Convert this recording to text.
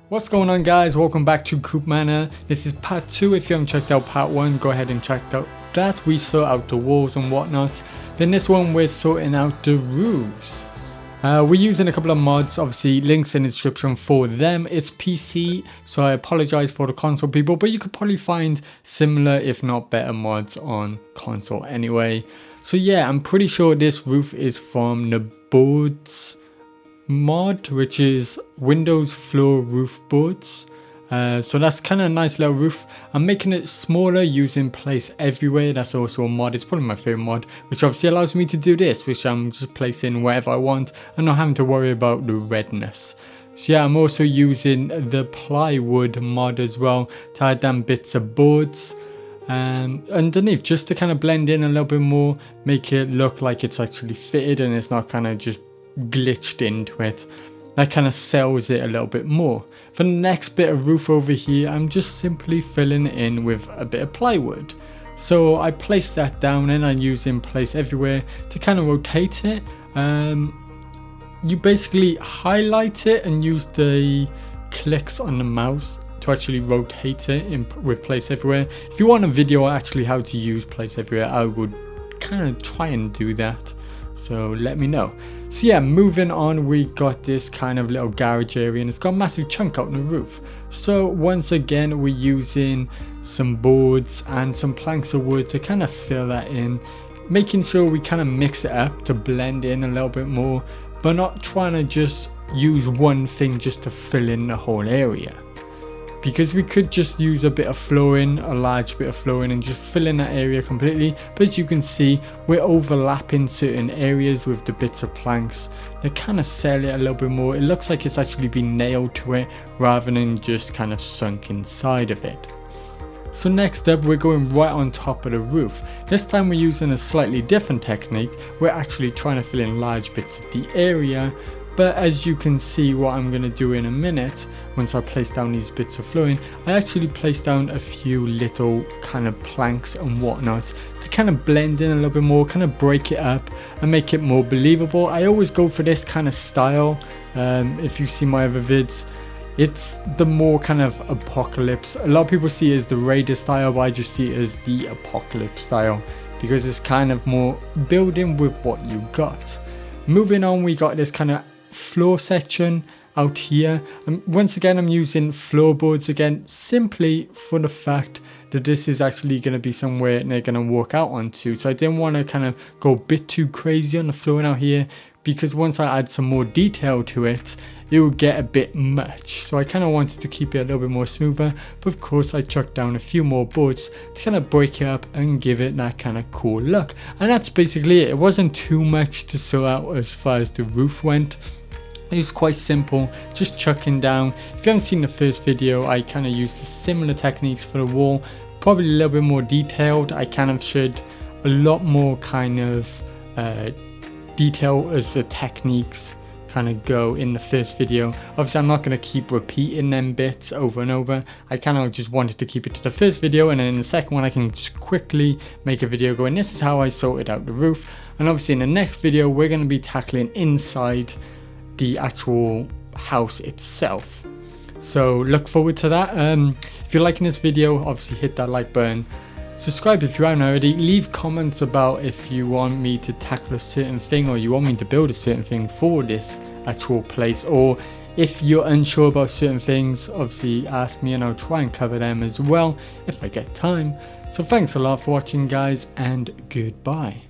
What's going on, guys? Welcome back to CROUP MANOR. This is part 2. If you haven't checked out part 1, go ahead and check out that. We sort out the walls and whatnot. Then this one, we're sorting out the roofs. We're using a couple of mods, obviously links in the description for them. It's PC, so I apologize for the console people, but you could probably find similar if not better mods on console anyway. So yeah, I'm pretty sure this roof is from the boards mod, which is Windows floor roof boards. So that's kind of a nice little roof. I'm making it smaller using place everywhere. That's also a mod. It's probably my favorite mod, which obviously allows me to do this, which I'm just placing wherever I want and not having to worry about the redness. So yeah, I'm also using the plywood mod as well to add down bits of boards underneath, just to kind of blend in a little bit more, make it look like it's actually fitted and it's not kind of just glitched into it. That kind of sells it a little bit more. For the next bit of roof over here, I'm just simply filling it in with a bit of plywood. So I place that down and I use in place everywhere to kind of rotate it. You basically highlight it and use the clicks on the mouse to actually rotate it with place everywhere. If you want a video actually how to use place everywhere, I would kind of try and do that. So let me know. So yeah, moving on, we got this kind of little garage area and it's got a massive chunk out on the roof. So once again, we're using some boards and some planks of wood to kind of fill that in, making sure we kind of mix it up to blend in a little bit more, but not trying to just use one thing just to fill in the whole area. Because we could just use a bit of flooring, a large bit of flooring, and just fill in that area completely. But as you can see, we're overlapping certain areas with the bits of planks. They kind of sell it a little bit more. It looks like it's actually been nailed to it rather than just kind of sunk inside of it. So next up, we're going right on top of the roof. This time we're using a slightly different technique. We're actually trying to fill in large bits of the area. But as you can see, what I'm going to do in a minute, once I place down these bits of flooring, I actually place down a few little kind of planks and whatnot to kind of blend in a little bit more, kind of break it up and make it more believable. I always go for this kind of style. If you see my other vids, it's the more kind of apocalypse. A lot of people see it as the Raider style, but I just see it as the apocalypse style because it's kind of more building with what you got. Moving on, we got this kind of floor section out here, and once again I'm using floorboards again, simply for the fact that this is actually going to be somewhere they're going to walk out onto. So I didn't want to kind of go a bit too crazy on the flooring out here, because once I add some more detail to it, it will get a bit much. So I kind of wanted to keep it a little bit more smoother, but of course I chucked down a few more boards to kind of break it up and give it that kind of cool look. And that's basically it. It wasn't too much to sort out as far as the roof went. It was quite simple, just chucking down. If you haven't seen the first video, I kind of used similar techniques for the wall, probably a little bit more detailed. I kind of showed a lot more kind of detail as the techniques kind of go in the first video. Obviously I'm not going to keep repeating them bits over and over. I kind of just wanted to keep it to the first video, and then in the second one I can just quickly make a video going, this is how I sorted out the roof. And obviously in the next video we're going to be tackling inside the actual house itself. So look forward to that. If you're liking this video, obviously hit that like button. Subscribe if you haven't already. Leave comments about if you want me to tackle a certain thing, or you want me to build a certain thing for this actual place, or if you're unsure about certain things, obviously ask me and I'll try and cover them as well if I get time. So thanks a lot for watching, guys, and goodbye.